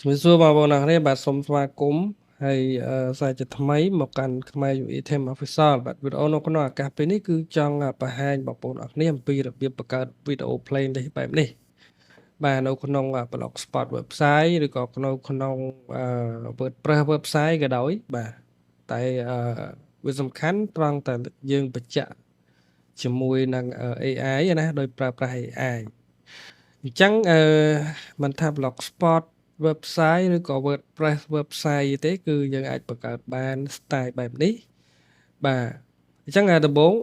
ជំរាបសួរបងប្អូនអរគ្នាបាទសូមស្វាគមន៍ហើយសាជាថ្មីមកកាន់ខ្មែរ UE Team Official បាទវីដេអូនៅក្នុងឱកាសពេលនេះគឺចង់បង្ហាញបងប្អូនអរគ្នាអំពីរបៀបបង្កើតវីដេអូ playlist បែបនេះបាទនៅក្នុង Blogspot website ឬក៏ក្នុងWordPress website ក៏ដោយបាទតែវាសំខាន់ត្រង់តែយើងបញ្ជាក់ជាមួយនឹង AI ណាដោយប្រើប្រាស់ AI អញ្ចឹងមិនថា Blogspot website ឬក៏ WordPress website ទេគឺយើងអាចបង្កើតបាន style បែបនេះបាទអញ្ចឹងដំបូង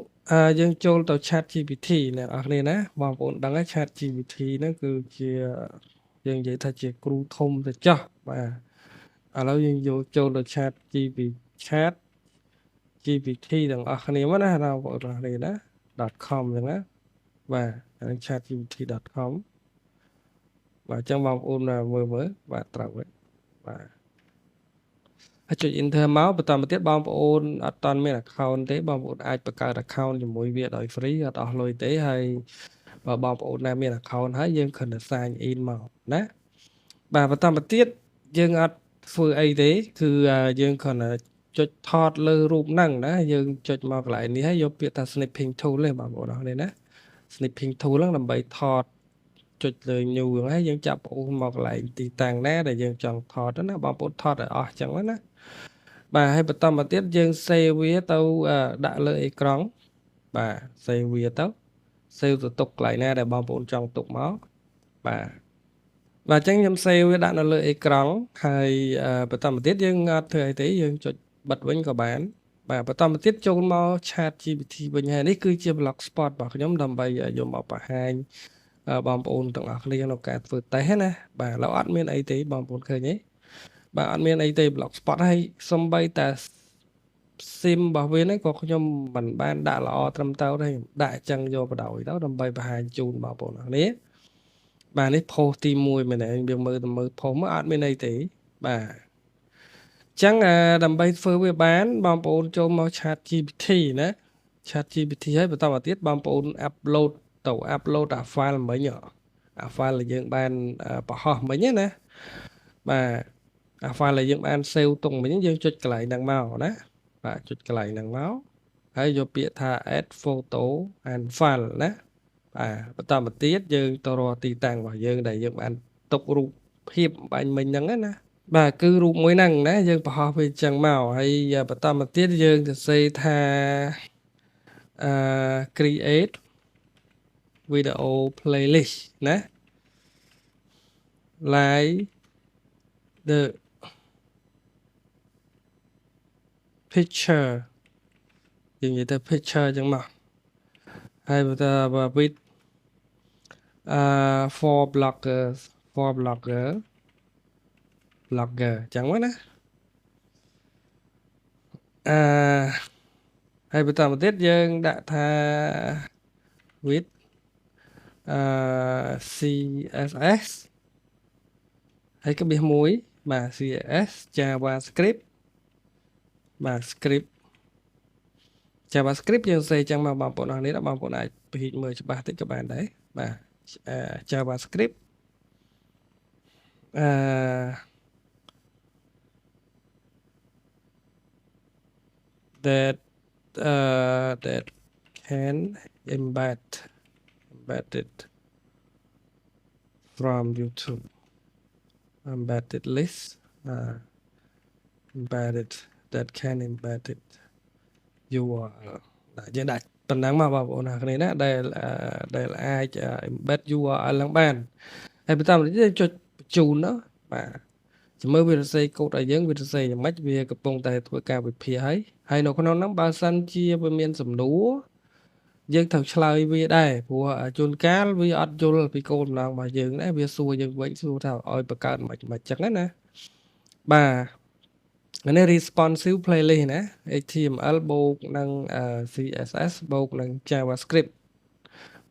យើងចូលទៅ ChatGPT អ្នកនរគ្នាណាបងប្អូនដឹងហើយ ChatGPT ហ្នឹងគឺជាយើងនិយាយថាជាគ្រូធំទៅចោះបាទឥឡូវយើងយកចូលទៅ ChatGPT ទាំងអស់គ្នាមកណាបងប្អូនអរគ្នាណា .com អញ្ចឹងណាបាទហ្នឹង chatgpt.com បាទអញ្ចឹងបងប្អូនមើលបាទត្រូវហើយបាទហើយចុច enter មកបន្តមកទៀតបងប្អូនអត់តាន់មាន account ទេបងប្អូនអាចបង្កើត account ជាមួយវាដោយ free អត់អស់លុយទេហើយបើបងប្អូនណាមាន account ហើយយើងគ្រាន់តែ sign in មកណាបាទបន្តមកទៀតយើងអត់ធ្វើអីទេគឺយើងគ្រាន់តែចុចថតលើរូបហ្នឹងណាយើងចុចមកកន្លែងនេះហើយយកពាក្យថា snipping tool ទេបងប្អូនអរគ្នាណា snipping tool ហ្នឹងដើម្បីថតចុចលើ new ហ្នឹងហើយយើងចាប់ប្អូនមកកន្លែងទីតាំងណាដែលយើងចង់ថតណាបងប្អូនថតឲ្យអស់ចឹងណាបាទហើយបន្តមកទៀតយើង save វាទៅដាក់លើអេក្រង់បាទ save វាទៅ save ទៅទុកកន្លែងណាដែលបងប្អូនចង់ទុកមកបាទអញ្ចឹងខ្ញុំ save វាដាក់នៅលើអេក្រង់ហើយបន្តមកទៀតយើងអត់ធ្វើអីទេយើងចុចបិទវិញក៏បានបាទបន្តមកទៀតចូលមក ChatGPT វិញហើយនេះគឺជា Blogspot របស់ខ្ញុំដើម្បីយកមកបង្ហាញបងប្អូនទាំងអស់គ្នាក្នុងការធ្វើតេស្តណាបាទเราអត់មានអីទេបងប្អូនឃើញទេបាទអត់មានអីទេ Blogspot ហើយសំបីតា sim របស់វានេះក៏ខ្ញុំមិនបានដាក់ល្អត្រឹមត្រូវទេដាក់អញ្ចឹងយកបដ ாய் ទៅដើម្បីបង្ហាញជូនបងប្អូនអរគ្នាបាទនេះ post ទី1មែនទេយើងមើល post មកអត់មានអីទេបាទអញ្ចឹងដើម្បីធ្វើវាបានបងប្អូនចូលមក ChatGPT ណា ChatGPT ហើយបន្តមកទៀតបងប្អូន upload ទៅ upload អា file មិញអា file ដែលយើងបានបង្ហោះមិញណាបាទអា file ដែលយើងបាន save ទុកមិញយើងចុចកន្លែងហ្នឹងមកណាបាទចុចកន្លែងហ្នឹងមកហើយយកពាក្យថា add photo and file ណាបាទបន្តមកទៀតយើងទៅរកទីតាំងរបស់យើងដែលយើងបានទុករូបភាពបាញ់មិញហ្នឹងណាបាទគឺរូបមួយហ្នឹងណាយើងបង្ហោះវាអញ្ចឹងមកហើយបន្តមកទៀតយើងសរសេរថាcreate video playlist ណា like the picture យើងនិយាយទៅ picture អញ្ចឹងមកហើយបន្ត with for bloggers for blogger អញ្ចឹងមកណាហើយបន្តមកទៀតយើងដាក់ថា with CSS ហើយក្បៀសមួយបាទ CSS JavaScript បាទ script JavaScript យើងសេចឹងមកបងប្អូនអរនេះបងប្អូនអាចពិនិត្យមើលច្បាស់តិចក៏បានដែរបាទ JavaScript that that can embedded from YouTube embedded list embedded that can embedded URL យើងដាក់ប៉ុណ្ណឹងមកបងប្អូនអរគ្នាណាដែលអាច embed URL ឡើងបានហើយបន្តមកទៀតចុចបញ្ជូនណាបាទចាំមើលវាសរសេរកូដឲ្យយើងវាសរសេរយ៉ាងម៉េចវាកំពុងតែធ្វើការវិភាគហើយនៅក្នុងហ្នឹងបើសិនជាវាមានសំណួរយើងត្រូវឆ្លើយវាដែរព្រោះជួនកាលវាអត់យល់ពីគោលបំណងរបស់យើងដែរវាសួរយើងវិញសួរថាឲ្យបង្កើតមិនចឹងណាបាទនេះ responsive playlist ណា HTML បូកនឹង CSS បូកនឹង JavaScript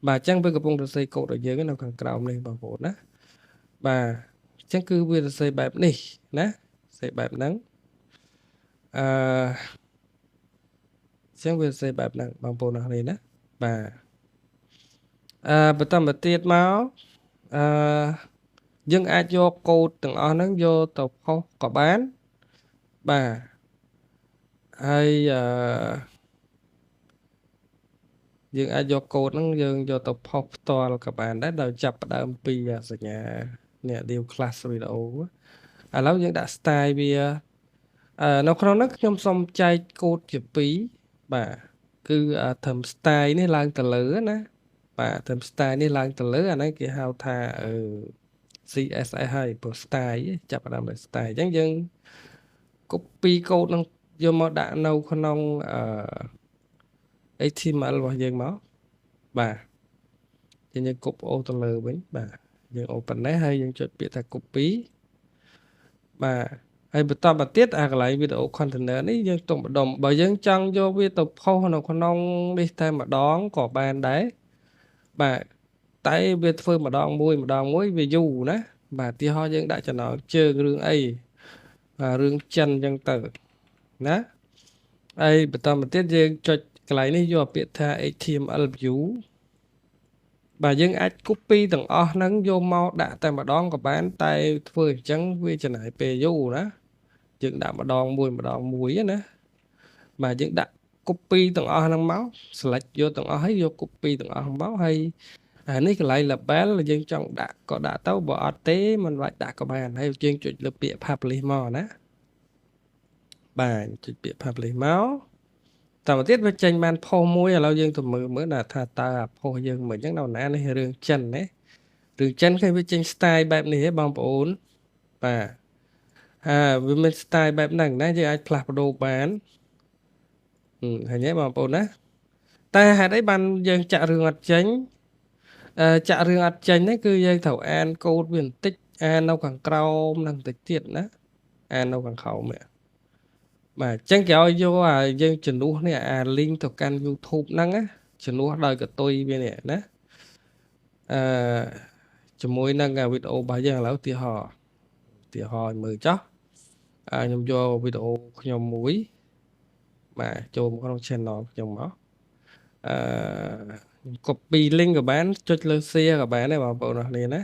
បាទអញ្ចឹងវាកំពុងសរសេរកូដឲ្យយើងនៅខាងក្រោមនេះបងប្អូនណាបាទអញ្ចឹងគឺវាសរសេរបែបនេះណាសរសេរបែបហ្នឹងអញ្ចឹងវាសរសេរបែបហ្នឹងបងប្អូនអរគ្នាណាបាទបន្តមកទៀតមក យើងអាចយកកូដទាំងអស់ហ្នឹងយកទៅផុសក៏បានបាទហើយយើងអាចយកកូដហ្នឹងយើងយកទៅផុសផ្ទាល់ក៏បានដែរដោយចាប់ផ្ដើមពីសញ្ញានេះ New Class Video ឥឡូវយើងដាក់ style វានៅក្នុងហ្នឹងខ្ញុំសូមចែកកូដជា2បាទគឺធ្វើ style នេះឡើងទៅលើណាបាទធ្វើ style នេះឡើងទៅលើអាហ្នឹងគេហៅថា CSS ហើយព្រោះ style ចាប់ផ្ដើមដោយ style អញ្ចឹងយើង copy កូដហ្នឹងយកមកដាក់នៅក្នុងHTML របស់យើងមកបាទយើង copy អូទៅលើវិញបាទយើង open នេះហើយយើងចុចពាក្យថា copy បាទហើយបន្តមកទៀតអាកន្លែង video container នេះយើងទុំម្ដុំបើយើងចង់យកវាទៅផុសនៅក្នុងនេះតែម្ដងក៏បានដែរបាទតែវាធ្វើម្ដងមួយវាយូរណាបាទទីហោយើងដាក់ចំណងជើងរឿងអីបាទរឿងចិនអញ្ចឹងទៅណាហើយបន្តមកទៀតយើងចុចកន្លែងនេះយកពាក្យថា HTML view បាទយើងអាច copy ទាំងអស់ហ្នឹងយកមកដាក់តែម្ដងក៏បានតែធ្វើអញ្ចឹងវាចំណាយពេលយូរណាយើងដាក់ម្ដងមួយណាបាទយើងដាក់ copy ទាំងអស់ហ្នឹងមក select យកទាំងអស់ហើយយក copy ទាំងអស់មកហើយអានេះកន្លែង label យើងចង់ដាក់ក៏ដាក់ទៅបើអត់ទេមិនបាច់ដាក់ក៏បានហើយយើងចុចលើពាក្យ publish មកណាបាទចុចពាក្យ publish មកតទៅទៀតវាចេញបានផុសមួយឥឡូវយើងទៅមើលថាតើផុសយើងមិនអញ្ចឹងដល់ណានេះរឿងចិនណារឿងចិនគេវាចេញ style បែបនេះហ៎បងប្អូនបាទវាមាន style បែបហ្នឹងណាយើងអាចផ្លាស់ប្ដូរបានឃើញទេបងប្អូនណាតែហេតុអីបានយើងចាក់រឿងអត់ចេញចាក់រឿងអត់ចេញហ្នឹងគឺយើងត្រូវអានកូដវាបន្តិចអាននៅខាងក្រោមនឹងបន្តិចទៀតណាអាននៅខាងក្រោមនេះបាទអញ្ចឹងគេឲ្យយកយើងជំនួសនេះអា link ទៅកាន់ YouTube ហ្នឹងណាជំនួសដោយកតុយវានេះណាជាមួយនឹងវីដេអូរបស់យើងឥឡូវឧទាហរណ៍មើលចុះខ្ញុំយកវីដេអូខ្ញុំមួយបាទចូលមកក្នុង channel ខ្ញុំមកខ្ញុំ copy link ក៏បានចុចលើ share ក៏បានដែរបងប្អូនអរគ្នាណា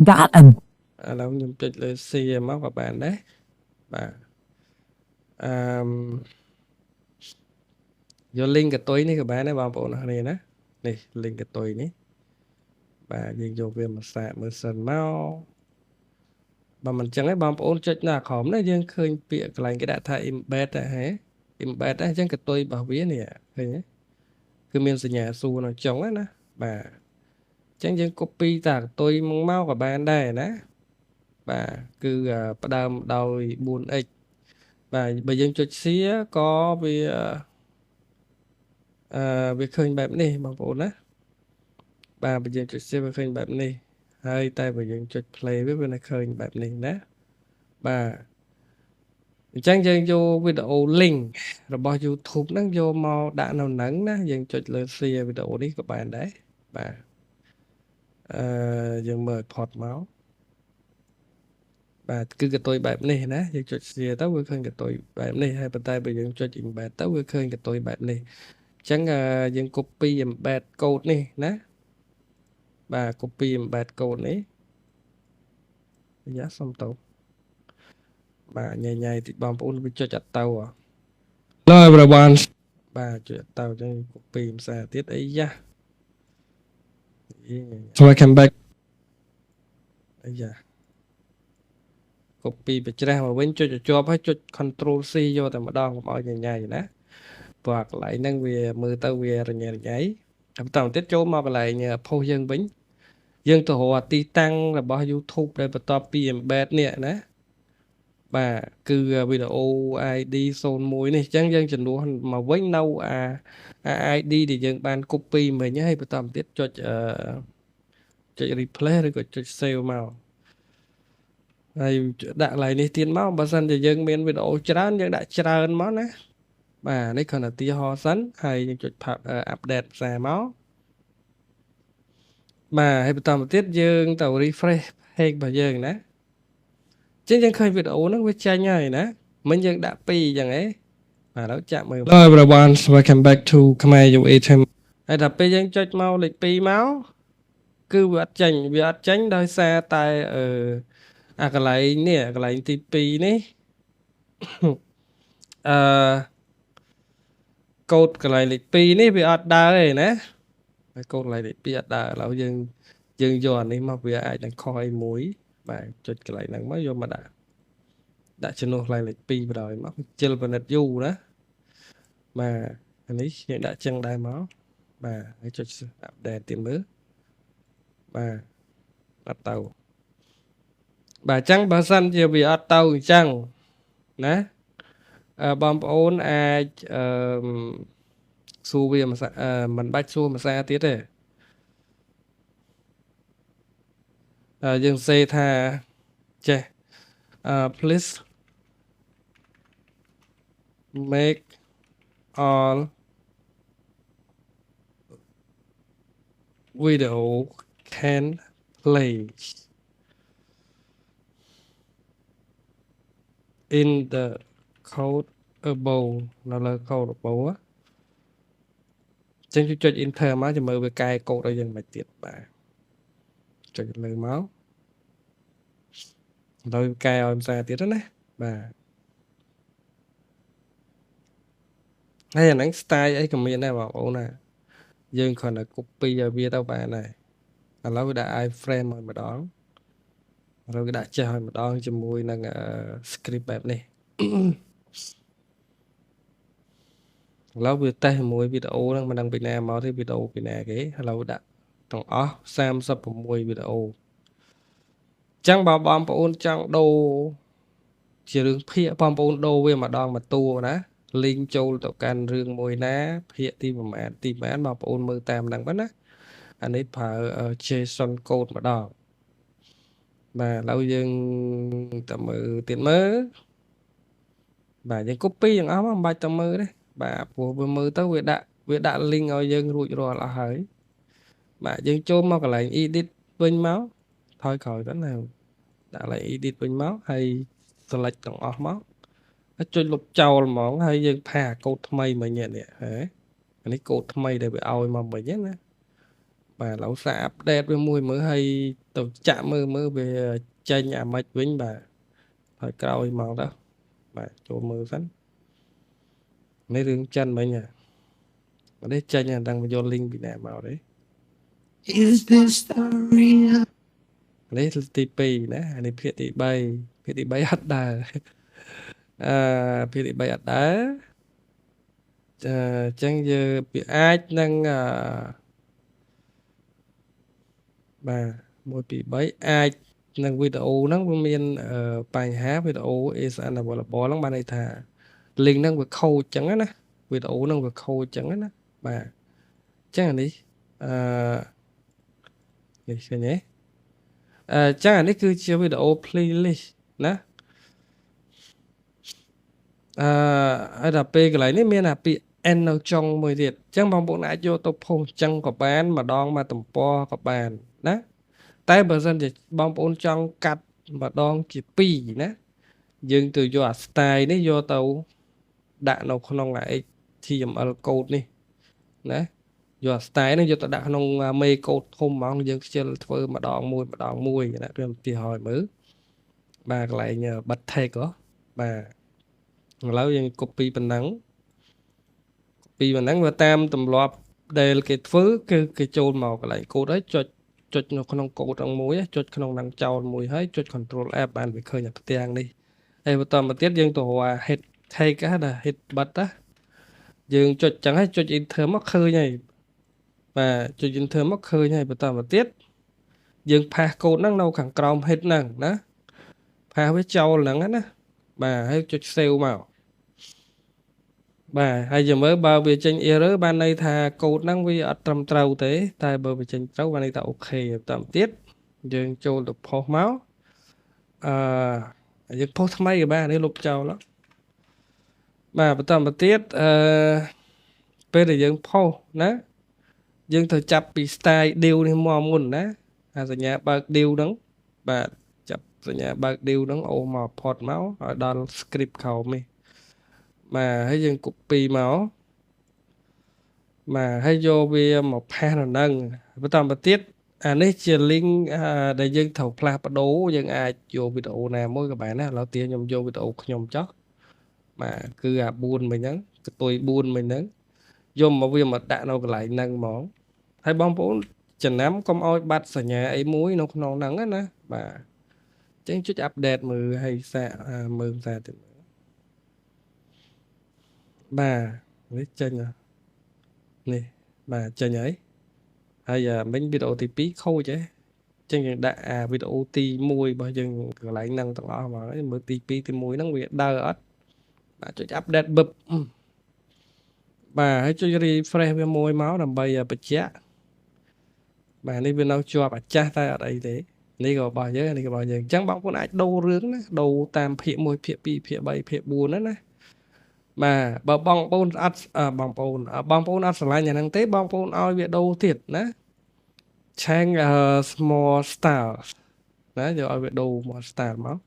ដាក់ឥឡូវខ្ញុំចុចលើ share មកក៏បានដែរបាទយក link កតុយនេះក៏បានដែរបងប្អូនអរគ្នាណានេះ link កតុយនេះបាទយើងយកវាមកសាកមើលសិនមកបើមិនអញ្ចឹងឯងបងប្អូនចុចនៅក្រោមនេះយើងឃើញពាក្យកន្លែងគេដាក់ថា embed ហ៎ embed អញ្ចឹងកតុយរបស់វានេះឃើញទេគឺមានសញ្ញាសួរនៅចុងណាបាទអញ្ចឹងយើង copy តាកតុយមកក៏បានដែរណាបាទគឺផ្ដើមដោយ 4x បាទបើយើងចុច share ក៏វាឃើញបែបនេះបងប្អូនណាបាទបើយើងចុច share វាឃើញបែបនេះហើយតែបើយើងចុច play វានៅឃើញបែបនេះណាបាទអញ្ចឹងយើងយកវីដេអូ link របស់ YouTube ហ្នឹងយកមកដាក់នៅហ្នឹងណាយើងចុចលើ share វីដេអូនេះក៏បានដែរបាទយើងមើល report មកបាទគឺកតុយបែបនេះណាយើងចុច share ទៅវាឃើញកតុយបែបនេះហើយប៉ុន្តែបើយើងចុច embed ទៅវាឃើញកតុយបែបនេះអញ្ចឹងយើង copy embed code នេះណាបាទ copy embed code នេះយ៉ាសុំទៅបាទញ៉ៃតិចបងប្អូនវាចុចអត់ទៅ Hello everyone បាទចុចអត់ទៅអញ្ចឹង copy ភាសាទៀតអីយ៉ា So I come back អីយ៉ា copy បច្រាស់មកវិញចុចជាប់ហើយចុច control C យកតែម្ដងកុំឲ្យញ៉ៃណាព្រោះកន្លែងហ្នឹងវាមើលទៅវារញ៉ៃបន្តទៀតចូលមកកន្លែង post យើងវិញយើងទៅរកទីតាំងរបស់ YouTube ដែលបន្ទាប់ពី embed នេះណាបាទគឺវីដេអូ ID 01នេះអញ្ចឹងយើងជំនួសមកវិញនៅអា ID ដែលយើងបាន copy មិញហើយបន្តទៀតចុចreplace ឬក៏ចុច save មកហើយដាក់កន្លែងនេះទៀតមកបើសិនជាយើងមានវីដេអូច្រើនយើងដាក់ច្រើនមកណាបាទនេះគ្រាន់តែទីហោសិនហើយយើងចុច update ផ្សាយមកបាទហើយបន្តមកទៀតយើងទៅ refresh page របស់យើងណាចឹងយើងឃើញវីដេអូហ្នឹងវាចាញ់ហើយណាមិញយើងដាក់2អញ្ចឹងហ៎បាទឥឡូវចាក់មើល Hello everyone welcome back to Khmer UA Team ហើយដល់ពេលយើងចុចមកលេខ2មក cứ bị ắt chanh đôi xa tại cái lại nè cái lại TP này code cái lại lịch pi này bị ắt đa rồi nè cái code lại lịch pi ắt đa lão dương dọn này mà bị ai đang coi mũi và chốt cái lại năng mới vô mà đã cho nó lại lịch pi vào rồi mà chơi vào net du đó mà anh ấy hiện đã chân đai máu và hãy cho update tìm mới và bắt đầu bà chẳng bà săn chưa bị bắt đầu chẳng nè bom ôn ai xu về mà mình bắt xu mà xa tiết đấy dương xe tha che please make all video can play in the code above nó là code above á trên cho enter máu cho mơ về cài code đây dừng mạch tiệt bà cho lời máu rồi cài em xa tiết đó nè bà hay là đánh style ấy comment này bảo ô nè dương còn là copy ở bia tao bà này là nó đã iframe rồi mà đó rồi đã chơi mà đó cho mùi năng script bẹp này lâu vừa tay mùi video năng mà đang bị nè mà thấy video bị nè cái lâu đã thằng sam sắp mùi video chẳng bảo bom ôn chẳng đồ chỉ đường phía bom ôn đồ về mà đòn mà tua nè linh châu tàu can rương mùi ná phía tìm mà bom ôn mơ tam năng bắt á anh ấy phải JSON code mà đòn mà lâu dừng tầm tiền mơ bà dân copy những áo bài tầm mơ đấy bà vừa mơ tới việc đã link ở dân rụi rồi là hỡi bà dân chôm mà cái lại edit bên máu thôi khỏi cái nào đã lại edit bên máu hay select tổng off máu nó chơi lục trâu là món hay dân thà code thay mà nhẹ nè hả anh ấy code thay để bị ao mà mình nhé nè bà lão xã update với mùi mới hay tàu chạm mơ về chơi nhà mạch với bà thôi coi màu đó bà chỗ mơ sẵn mấy đường chân mấy nhà ở đây chân nhà đang vô link bị nè màu đấy Is this the real? lấy TP nè anh ấy phía thị bay hất đà phía thị bay hất đá chẳng giờ bị ai năng bà mỗi bị bay ai năng video nó miền bài hát video is unavailable lắm bà này thà link năng về khâu chẳng á nè video năng về khâu chẳng á nè bà chẳng là đi cái nhé chẳng hạn cứ chia video playlist nè ai đạp cái lại này miền bị n trong 10 ទៀតចឹងបងប្អូនអាចយកទៅផុសចឹងក៏បានម្ដងមកទំព័រក៏បានណាតែបើសិនជាបងប្អូនចង់កាត់ម្ដងជា2ណាយើងទៅយកអា style នេះយកទៅដាក់នៅក្នុង HTML code នេះណាយក style នេះយកទៅដាក់ក្នុងមេកូដធំហ្មងយើងខ្ជិលធ្វើម្ដងមួយណាគឺឧទាហរណ៍មើលបាទកន្លែងបិទ tag ហ៎បាទឥឡូវយើង copy ប៉ុណ្ណឹងវាតាមទម្លាប់ដែលគេធ្វើគឺគេចូលមកកន្លែងកូដហើយចុចនៅក្នុងកូដទាំងមួយចុចក្នុងនឹងចោលមួយហើយចុច control F បានវាឃើញអាផ្ទាំងនេះហើយបន្តមកទៀតយើងទៅរក head tag ណា head button ណាយើងចុចចឹងហើយចុច enter មកឃើញហើយបាទចុច enter មកឃើញហើយបន្តមកទៀតយើងផាសកូដហ្នឹងនៅខាងក្រោម head ហ្នឹងណាផាសវាចោលហ្នឹងណាបាទហើយចុច save មកបាទហើយចាំមើលបើវាចេញ error បានន័យថាកូដហ្នឹងវាអត់ត្រឹមត្រូវទេតែបើវាចេញត្រូវបានន័យថាអូខេបន្តទៀតយើងចូលទៅផុសមកយើងផុសថ្មីក៏បាននេះលុបចោលបាទបន្តមកទៀតពេលដែលយើងផុសណាយើងត្រូវចាប់ពី style div នេះមកមុនណាអាសញ្ញាបើក div ហ្នឹងបាទចាប់សញ្ញាបើក div ហ្នឹងអូមក port មកឲ្យដល់ script ក្រោមនេះបាទហើយយើង copy មកបាទហើយយកវាមកផាសនៅហ្នឹងបន្តមកទៀត អានេះជា link ដែលយើងត្រូវផ្លាស់ប្ដូរយើងអាចយកវីដេអូណាមួយក៏បានដែរឥឡូវទៀតខ្ញុំយកវីដេអូខ្ញុំចុះបាទគឺអា4មិញហ្នឹងកតុយ4មិញហ្នឹងយកមកវាមកដាក់នៅកន្លែងហ្នឹងហ្មងហើយបងប្អូនចំណាំកុំឲ្យបាត់សញ្ញាអីមួយនៅក្នុងហ្នឹងណាបាទអញ្ចឹងចុចអាប់ដេតមើលឲ្យសាកមើលសារទៅបាទនេះចេញនេះបាទចេញហើយមិញវីដេអូទី2ខូចចឹងយើងដាក់វីដេអូទី1របស់យើងកន្លែងហ្នឹងទាំងអស់មកមើលទី2ទី1ហ្នឹងវាដើរអត់បាទចុច update បឹបបាទហើយចុច refresh វាមួយមកដើម្បីបញ្ជាក់បាទនេះវានៅជាប់អាចាស់តែអត់អីទេនេះក៏របស់យើងនេះក៏របស់យើងអញ្ចឹងបងប្អូនអាចដូររឿងណាដូរតាមភាគ1ភាគ2ភាគ3ភាគ4ណាបាទបើបងប្អូនអត់បងប្អូនអត់ស្រឡាញ់អាហ្នឹងទេបងប្អូនឲ្យវាដូរទៀតណា change small style ណាយកឲ្យវាដូរ small style មក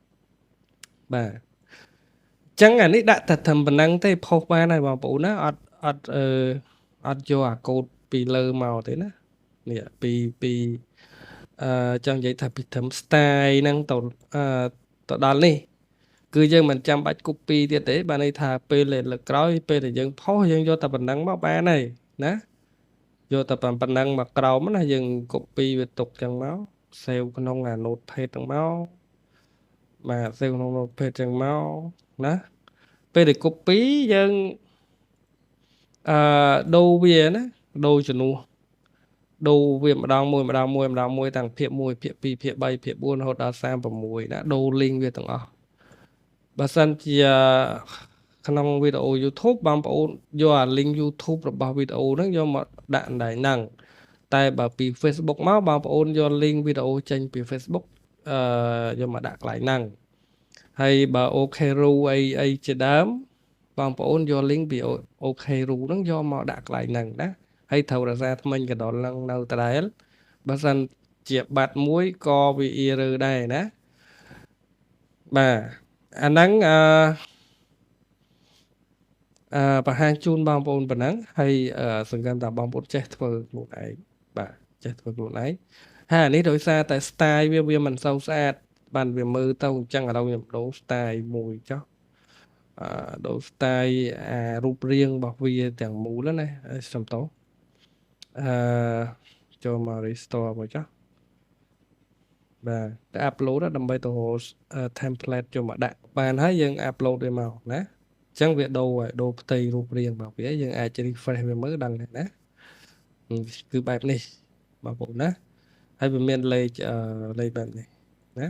បាទចឹងអានេះដាក់តែត្រឹមប៉ុណ្ណឹងទេផុសបានហើយបងប្អូនណាអត់យកអាកូដពីលើមកទេណានេះពីចង់និយាយថាពីត្រឹម style ហ្នឹងទៅដល់នេះគឺយើងមិនចាំបាច់ copy ទៀតទេបាទន័យថាពេលលើកក្រោយពេលដែលយើងផុសយើងយកតែប៉ុណ្ណឹងមកបានហើយណាយកតែប៉ុណ្ណឹងមកក្រោមណាយើង copy វាទុកចឹងមក save ក្នុងអា notepad ហ្នឹងមកបាទ save ក្នុង notepad ចឹងមកណាពេលដែល copy យើងដូរវាណាដូរជំនួសដូរវាម្ដងមួយតាំងភាគ1ភាគ2ភាគ3ភាគ4រហូតដល់36ណាដូរ link វាទាំងអស់បើសិនជាក្នុងវីដេអូ YouTube បងប្អូនយកអា link YouTube របស់វីដេអូហ្នឹងយកមកដាក់អណ្ដែងហ្នឹងតែបើពី Facebook មកបងប្អូនយក link វីដេអូចេញពី Facebook យកមកដាក់កន្លែងហ្នឹងហើយបើ OKRU អីជាដើមបងប្អូនយក link ពី OKRU ហ្នឹងយកមកដាក់កន្លែងហ្នឹងណាហើយត្រូវរក្សាថ្មិញកណ្ដុរឡើងនៅដដែលបើសិនជាបាត់មួយក៏វា error ដែរណាបាទអាហ្នឹងបង្ហាញជូនបងប្អូនប៉ុណ្ណឹងហើយសង្ឃឹមថាបងប្អូនចេះធ្វើខ្លួនឯងបាទចេះធ្វើខ្លួនឯងហើយអានេះដោយសារតែ style វាមិនសូវស្អាតបានវាមើលទៅអញ្ចឹងឥឡូវខ្ញុំដូរ style មួយចុះដូរ style រូបរាងរបស់វាទាំងមូលណាខ្ញុំតោចូលមក restore មកចុះបាទតែ upload ដើម្បីទៅ template ចូលមកដាក់បានហើយយើង upload វាមកណាអញ្ចឹងវាដូរផ្ទៃរូបរាងរបស់វាយើងអាច refresh វាមើលដឹងដែរណាគឺបែបនេះបងប្អូនណាហើយវាមានលេខបែបនេះណា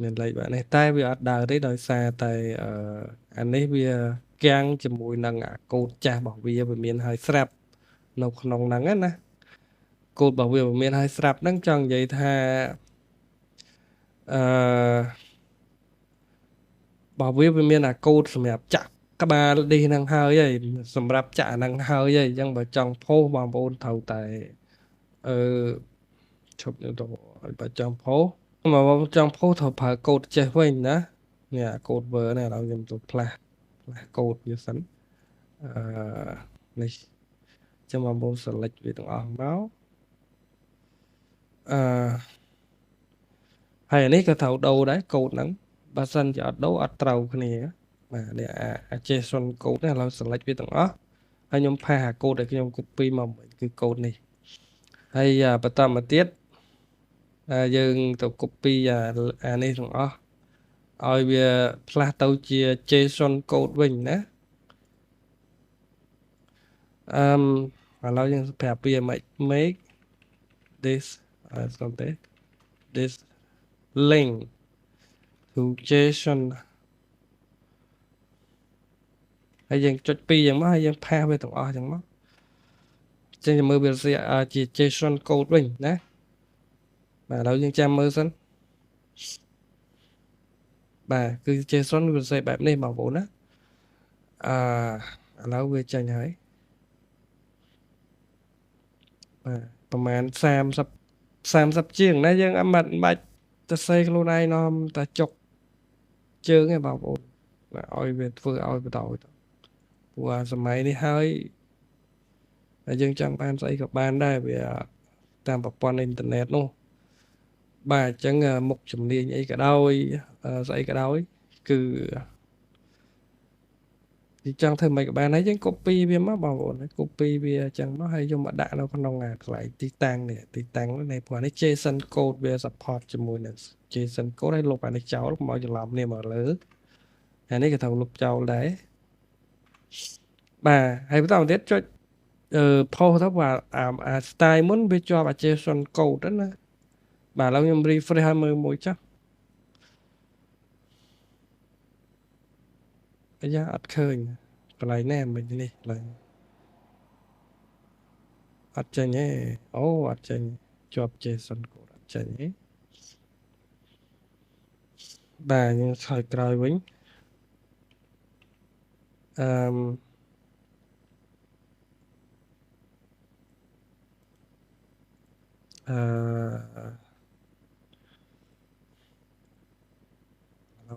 មានលេខបែបនេះតែវាអត់ដើរទេដោយសារតែអានេះវាកាំងជាមួយនឹងអាកូដចាស់របស់វាមានហើយស្រាប់នៅក្នុងហ្នឹងណាកូដរបស់វាមានហើយស្រាប់ហ្នឹងចង់និយាយថារបស់វាមានអាកូដសម្រាប់ចាក់ក្បាលឌីសហ្នឹងហើយសម្រាប់ចាក់ហ្នឹងហើយអញ្ចឹងបើចង់ផុសបងប្អូនត្រូវតែឈប់ទៅឲ្យបើចង់ផុសមកចង់ផុសត្រូវប្រើកូដចេះវិញណានេះអាកូដ Word នេះឥឡូវខ្ញុំទៅផ្លាស់កូដវាសិននេះចាំបងប្អូន select វាទាំងអស់មកហើយអានេះក៏ត្រូវដូរដែរកូដហ្នឹងបើសិនជាអត់ដូរអត់ត្រូវគ្នាបាទនេះអា JSON កូដនេះឥឡូវ select វាទាំងអស់ហើយខ្ញុំផាសអាកូដដែលខ្ញុំ copy មកគឺកូដនេះហើយបន្តមកទៀតយើងទៅ copy អានេះទាំងអស់ឲ្យវាផ្លាស់ទៅជា JSON code វិញណាឥឡូវយើងប្រាប់វា make this something this link to JSON ហើយយើងចុច2យ៉ាងមកហើយយើងផាសវាទាំងអស់យ៉ាងមកចឹងមើលវាជា JSON code វិញណាបាទឥឡូវយើងចាំមើលសិនបាទគឺ JSON វាសេបែបនេះបងប្អូនណាឥឡូវវាចេញហើយបាទប្រហែល30ជាងណាយើងអត់បាច់ទៅសេខ្លួនឯងនាំតែចុកជើងឯងបងប្អូនឲ្យវាធ្វើឲ្យបន្តទៅព្រោះសម័យនេះហើយយើងចង់បានស្អីក៏បានដែរវា តាមប្រព័ន្ធអ៊ីនធឺណិតនោះបាទអញ្ចឹងមុខជំនាញអីក៏ដោយស្អីក៏ដោយគឺចង់ធ្វើមិនក៏បានហើយយើង copy វាមកបងប្អូន copy វាអញ្ចឹងមកហើយយកមកដាក់នៅក្នុងកន្លែងទីតាំងនេះនៃព្រោះនេះ JSON code វា support ជាមួយនឹង JSON code ហើយលុបអានេះចោលកុំឲ្យច្រឡំគ្នាមកលើអានេះក៏ត្រូវលុបចោលដែរបាទហើយបន្តមកទៀតចុចផុសទៅបាទអា style មុនវាជាប់អា JSON code ហ្នឹងណាបាទឥឡូវខ្ញុំ refresh ឲ្យមើលមួយចុះអាយ៉ាអត់ឃើញកន្លែងណាមិញនេះឡើយអត់ចេញទេអូអត់ចេញជាប់ JSON code អត់ចេញទេបាទយើងឆ្លើយក្រោយវិញអឺ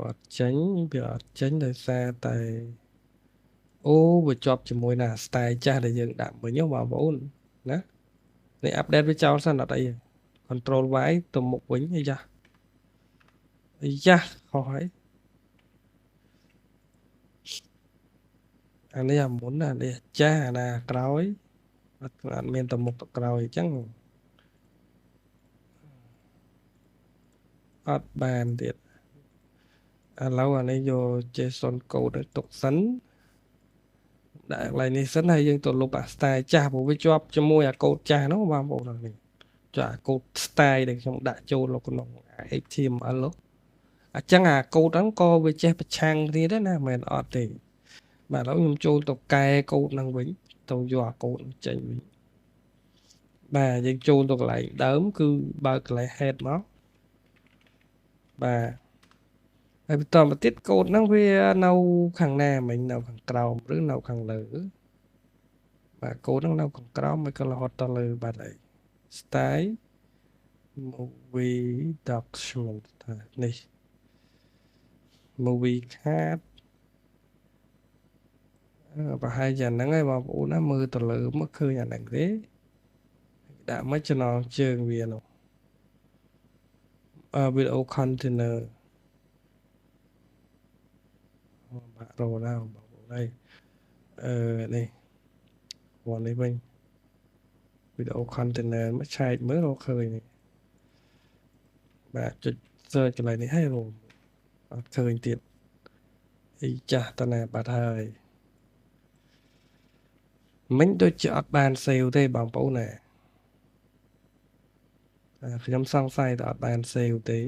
អត់ចេញវាអត់ចេញដោយសារតែអូវាជាប់ជាមួយនឹង style ចាស់ដែលយើងដាក់មិញហ្នឹងបងប្អូនណានេះអាប់ដេតវាចោលសិនអត់អី control Y ទៅមុខវិញអាយ៉ាខុសហើយអានេះអាមុនអានេះចាស់អាណាក្រោយអត់មានទៅមុខទៅក្រោយអញ្ចឹងអត់បានទៀតឥឡូវអានេះយក JSON code ឲ្យទុកសិនដាក់កន្លែងនេះសិនហើយយើងទៅលុបអា style ចាស់ព្រោះវាជាប់ជាមួយអា code ចាស់ហ្នឹងបងប្អូននេះចាអា code style ដែលខ្ញុំដាក់ចូលនៅក្នុង HTML អញ្ចឹងអា code ហ្នឹងក៏វាចេះប្រឆាំងគ្នាដែរណាមិនមែនអត់ទេបាទឥឡូវខ្ញុំចូលទៅកែ code ហ្នឹងវិញទៅយកអា code ចេញវិញបាទយើងចូលទៅកន្លែងដើមគឺបើកកន្លែង head មកបាទហើយបន្តមកទៀត code ហ្នឹងវានៅខាងណាមិញនៅខាងក្រោមឬនៅខាងលើបាទ code ហ្នឹងនៅខាងក្រោមមិនក៏រហូតដល់លើបាទហើយ style movie document នេះ movie card ប្រហែលជាហ្នឹងហើយបងប្អូនណាមើលទៅលើមកឃើញអាហ្នឹងទេដាក់មកចំណងជើងវានោះvideo container បាក់រោណាបងប្អូនហើយនេះวันนี้វិញ video container មកឆែកមើលរកឃើញបាទចុច search កន្លែងនេះឲ្យរកអត់ឃើញទៀតអីចាស់តណាបាត់ហើយមិញដូចជាអត់បាន save ទេបងប្អូនណាខ្ញុំសង្ស័យថាអត់បាន save ទេ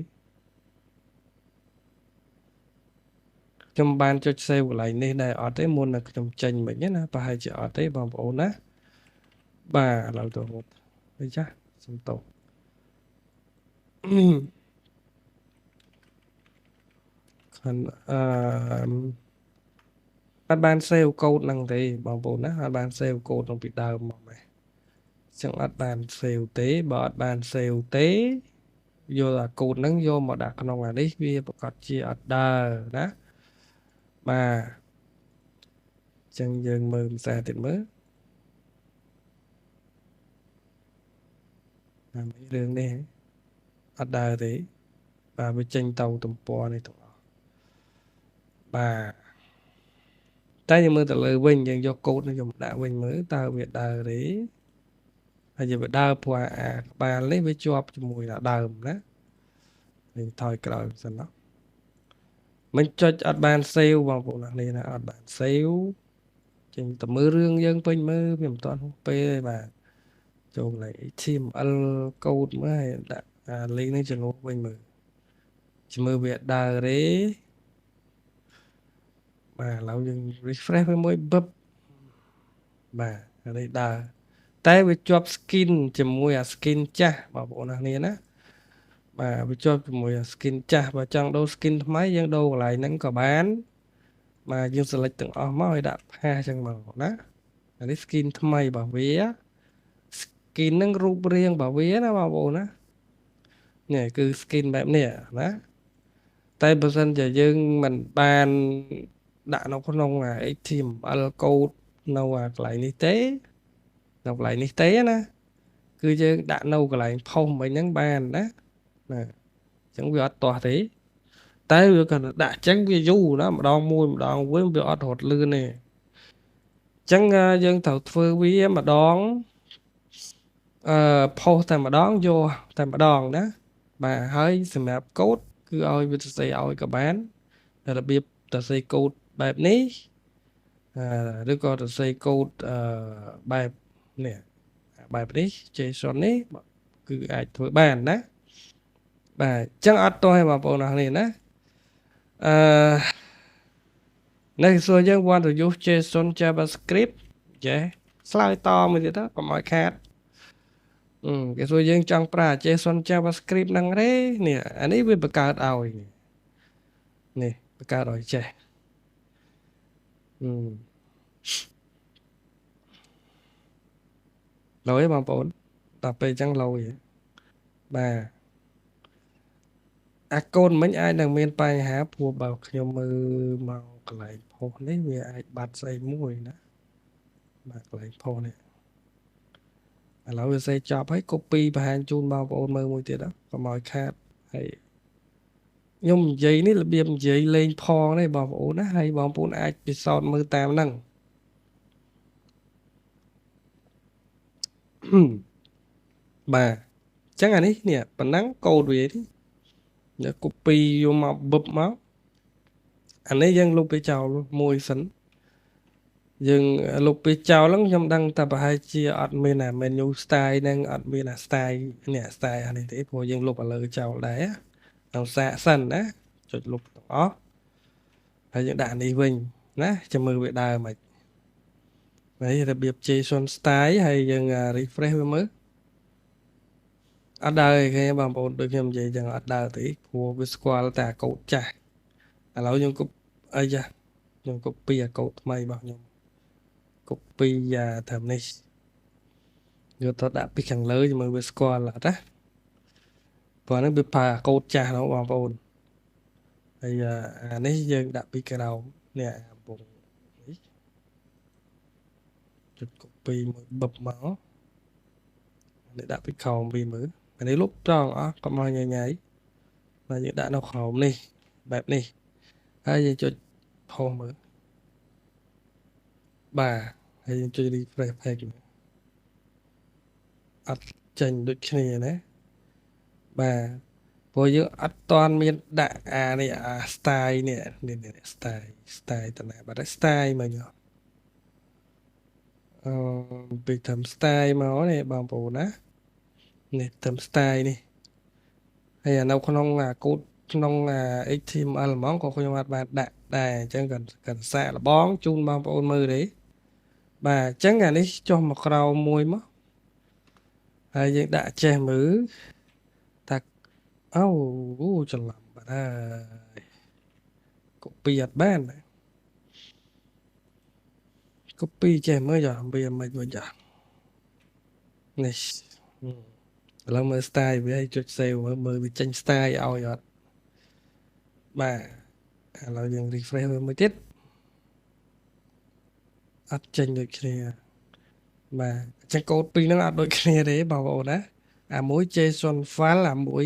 ខ្ញុំបានចុច save កន្លែងនេះដែរអត់ទេមុនណាខ្ញុំចេញមិញណាប្រហែលជាអត់ទេបងប្អូនណាបាទឥឡូវទៅរត់អីចាស់សុំតោខាងអត់បាន save code ហ្នឹងទេបងប្អូនណាអត់បាន save code ហ្នឹងពីដើមមកម៉េះចឹងអត់បាន save ទេបើអត់បាន save ទេយកអា code ហ្នឹងយកមកដាក់ក្នុងអានេះវាប្រកាសជាអត់ដើរណាបាទចឹងយើងមើលភាសាទៀតមើលរឿងនេះអត់ដើរទេបាទវាចេញទៅទំព័រនេះទាំងអស់បាទតែយើងមើលទៅលើវិញយើងយកកូដនេះយកមកដាក់វិញមើលតើវាដើរទេហើយវាដើរព្រោះអាក្បាលនេះវាជាប់ជាមួយដល់ដើមណានេះថយក្រោយសិនណាមិនចុចអត់បាន save បងប្អូននេះណាអត់បាន save ចេញទៅមើលរឿងយើងពេញមើលវាមិនតាន់ពេលទេបាទចូលកន្លែង HTML code មើលហើយដាក់អា link នេះចំនួនវិញមើលមើលវាដើរទេបាទឥឡូវយើង refresh វាមួយបឹបបាទអានេះដើរតែវាជាប់ skin ជាមួយអា skin ចាស់បងប្អូនគ្នាណាបាទវាជាប់ជាមួយអា skin ចាស់បើចង់ដូរ skin ថ្មីយើងដូរកន្លែងហ្នឹងក៏បានបាទយើង select ទាំងអស់មកឲ្យដាក់ផាសចឹងមកណាអានេះ skin ថ្មីរបស់វា skin ហ្នឹងរូបរាងរបស់វាណាបងប្អូនណានេះគឺ skin បែបនេះណាតែបើសិនជាយើងមិនបានដាក់នៅក្នុង HTML code នៅកន្លែងនេះទេនៅកន្លែងនេះទេណា គឺយើងដាក់នៅកន្លែងផុសមិញហ្នឹងបានណាអញ្ចឹងវាអត់ទាស់ទេតែវាគាត់ដាក់អញ្ចឹងវាយូរណាម្ដងមួយម្ដងវិញវាអត់រត់លឿនទេអញ្ចឹងយើងត្រូវធ្វើវាម្ដងផុសតែម្ដងយកតែម្ដងណាបាទហើយសម្រាប់កូដគឺឲ្យវាសរសេរឲ្យក៏បានរបៀបសរសេរកូដបែបនេះឬក៏សរសេរកូដបែបនេះបែបនេះ JSON នេះគឺអាចធ្វើបានណាបាទអញ្ចឹងអត់ទាស់ទេបងប្អូនអរគ្នាណានៅសួរយើង want to use JSON JavaScript ចេះឆ្លើយតមួយទៀតទៅកុំឲ្យខាតគេសួរយើងចង់ប្រើ JSON JavaScript ហ្នឹងទេនេះអានេះវាបង្កើតឲ្យនេះបង្កើតឲ្យចេះឡយបងប្អូនដល់ពេលអញ្ចឹងឡយបាទអាកូនមិញអាចនឹងមានបញ្ហាព្រោះបើខ្ញុំមើលមកកន្លែងផុសនេះវាអាចបាត់ស្អីមួយណាបាទកន្លែងផុសនេះឥឡូវវាសេចប់ហើយ copy បង្ហាញជូនបងប្អូនមើលមួយទៀតកុំឲ្យខាតហើយខ្ញុំនិយាយនេះរបៀបនិយាយលេងផងទេបងប្អូនណាហើយបងប្អូនអាចពិសោធន៍មើលតាមហ្នឹងបាទអញ្ចឹងអានេះនេះប៉ុណ្ណឹងកូដវានេះcopy យកមកបឹបមកអានេះយើងលុបវាចោលមួយសិនយើងលុបវាចោលហ្នឹងខ្ញុំដឹងតែប្រហែលជាអត់មានអា menu style ហ្នឹងអត់មានអា style នេះ style អានេះទេព្រោះយើងលុបឥឡូវចោលដែរដល់សាកសិនណាចុចលុបទាំងអស់ហើយយើងដាក់នេះវិញណាចាំមើលវាដើរមិនហើយរបៀប JSON style ហើយយើង refresh វាមើលអត់ដើរទេបងប្អូនដូចខ្ញុំនិយាយចឹងអត់ដើរទេព្រោះវាស្គាល់តែកូដចាស់ឥឡូវខ្ញុំអីចាខ្ញុំ copy អាកូដថ្មីរបស់ខ្ញុំ copy ត្រឹមនេះយកទៅដាក់ពីខាងលើមើលវាស្គាល់អត់ណាព្រោះហ្នឹងវាប្រើអាកូដចាស់ហ្នឹងបងប្អូនហើយអានេះយើងដាក់ពីក្រោមនេះកំពុងនេះចុច copy មួយបឹបមកនេះដាក់ពីក្រោមវាមើលអានេះលុបចោលអស់កុំឲ្យញ៉ៃហើយយើងដាក់នៅក្រោមនេះបែបនេះហើយយើងចុចផុសមើលបាទហើយយើងចុច refresh page អត់ចេញដូចគ្នាណាបាទព្រោះយើងអត់តាន់មានដាក់អានេះអា style នេះ style តណាបាត់ style មកញ៉ពីធ្វើ style មកនេះបងប្អូនណានេះធ្វើ style នេះហើយនៅក្នុងកូដក្នុង HTML ហ្មងក៏ខ្ញុំអត់បានដាក់ដែរអញ្ចឹងក៏សាកលបងជូនបងប្អូនមើលទេបាទអញ្ចឹងអានេះចុះមកក្រោមមួយមកហើយយើងដាក់ចេះមើលតាអូច្រឡំបាត់ហើយ copy អត់បាន copy ចេះមើលចាវាមិនវិញចានេះឥឡូវមើល style វាឲ្យចុច save មើលវាចេញ style ឲ្យអត់បាទឥឡូវយើង refresh មើលមួយទៀតអត់ចេញដូចគ្នាបាទអញ្ចឹងកូដពីរហ្នឹងអត់ដូចគ្នាទេបងប្អូនណាអាមួយ JSON file អាមួយ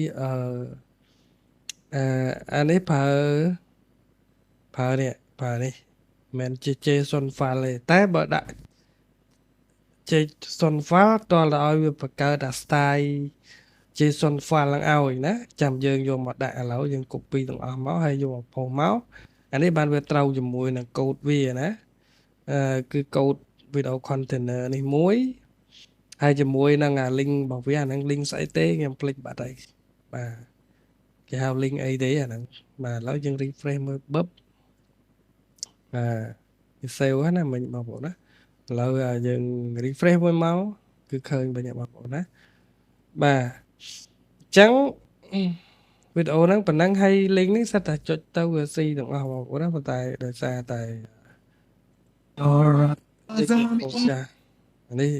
អានេះប្រើនេះមិនជា JSON file ទេតែបើដាក់ JSON file តើឲ្យវាបង្កើតអា style JSON file ឡើងឲ្យណាចាំយើងយកមកដាក់ឥឡូវយើង copy ទាំងអស់មកហើយយកមកផុសមកអានេះបានវាត្រូវជាមួយនឹងកូដវាណាគឺកូដ video container នេះមួយហើយជាមួយនឹងអា link របស់វាអាហ្នឹង link ស្អីទេខ្ញុំភ្លេចបាត់ហើយបាទគេហៅ link អីទេអាហ្នឹងបាទឥឡូវយើង refresh មើលបឹបវា save ណាមិញបងប្អូនណាឥឡូវយើង refresh មួយមកគឺឃើញវិញបងប្អូនណាបាទអញ្ចឹងវីដេអូហ្នឹងប៉ុណ្ណឹងហើយ link នេះសិតតែចុចទៅវាស៊ីទាំងអស់បងប្អូនណាប៉ុន្តែដោយសារតែ Alright. នេះ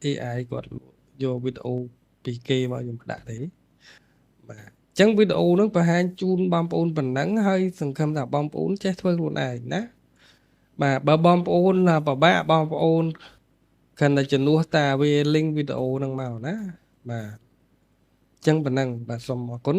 AI គាត់យកវីដេអូពីគេមកខ្ញុំដាក់ទេបាទអញ្ចឹងវីដេអូហ្នឹងបង្ហាញជូនបងប្អូនប៉ុណ្ណឹងហើយសង្ឃឹមថាបងប្អូនចេះធ្វើខ្លួនឯងណាបាទបើបងប្អូនពិបាកបងប្អូន កាន់តែជំនួសតាវា link វីដេអូហ្នឹងមកណាបាទអញ្ចឹងប៉ុណ្ណឹងបាទសូមអរគុណ